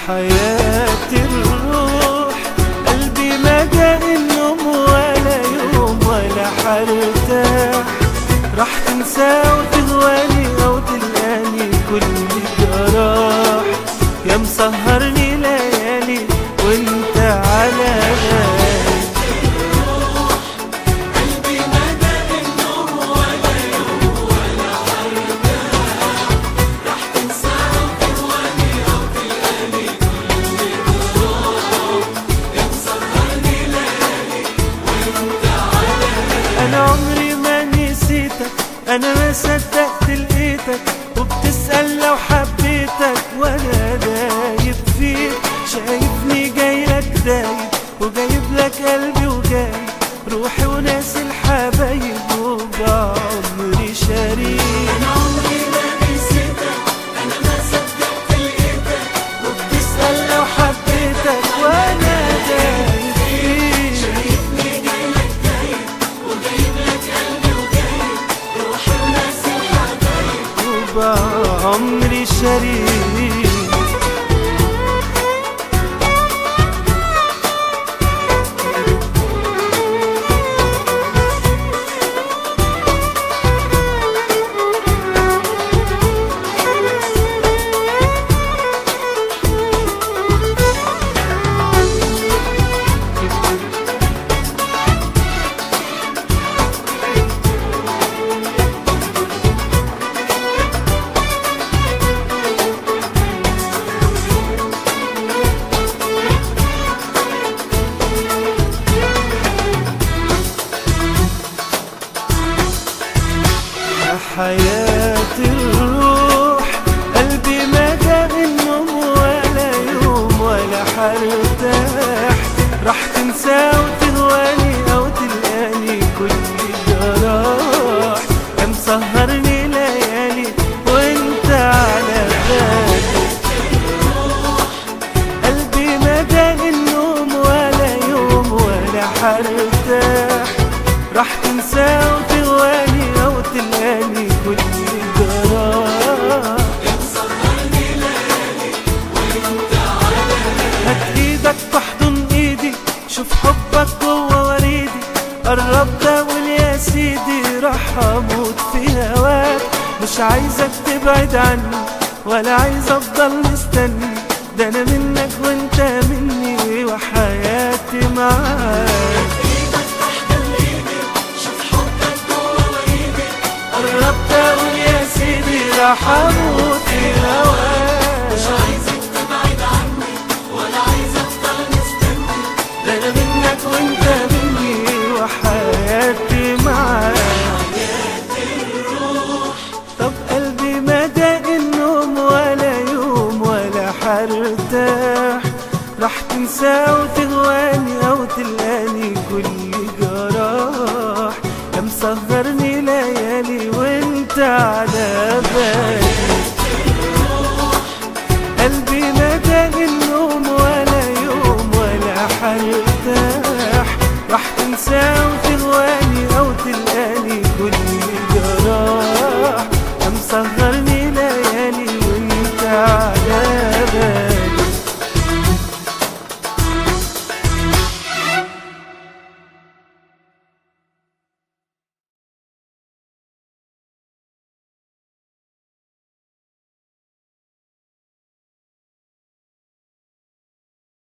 حياة الروح قلبي ما جاء النوم ولا يوم ولا حرتاح، راح تنسى وتهواني أو تلقاني كل جراح، يا مسهرني ليالي وانت على بالي. قلبي ما جاء النوم ولا يوم ولا حرتاح، راح تنسى وتهواني أو تلقاني كل جراح، يا مسهرني ليالي وانت على بالي. أنا عمري ما نسيتك، أنا ما صدقت لقيتك، وبتسأل لو حبيتك وأنا دايب فيك، شايفني جايلك دايب وجايب لك قلبي وجايب روحي وناس الحبايب وبعمري شريك. أنا عمري ما نسيتك، أنا ما صدقت لقيتك، وبتسأل لو حبيتك وأنا دايب فيك، شايفني جايلك دايب وجايب لك قلبي وجايب روحي وناس الحبايب وبعمري شريك. حياة الروح قلبي ما جاء النوم ولا يوم ولا حرتاح، راح تنسى وتهواني أو تلقاني كل جراح، يا مسهرني ليالي وانت على بالي. قلبي ما جاء النوم ولا يوم ولا حرتاح، راح تنسى وتهواني أو تلقاني كل جراح، يا مسهرني ليالي وانت على بالي. هات ايدك تحضن ايدي، شوف حبك جوه وريدي، قربت اقول يا سيدي راح اموت في هواك، مش عايزك تبعد عني ولا عايز افضل مستني، ده انا منك وانت مني وحياتي معاك. ايدك تحضن ايدي، شوف حبك جوه وريدي، قربت اقول يا سيدي راح اموت في هواك، مش عايزك تبعد عني ولا عايز افضل مستني، ده انا منك وانت مني وحياتي معاك. طب قلبي ما داق النوم ولا يوم ولا حرتاح، راح تنسى وتهواني او تلقاني كل جراح، يا مسهرني ليالي وانت على بالي. قلبي ما داق النوم ولا يوم ولا حرتاح، راح تنسى وتهواني او تلقاني كل جراح، يا مسهرني ليالي وانت على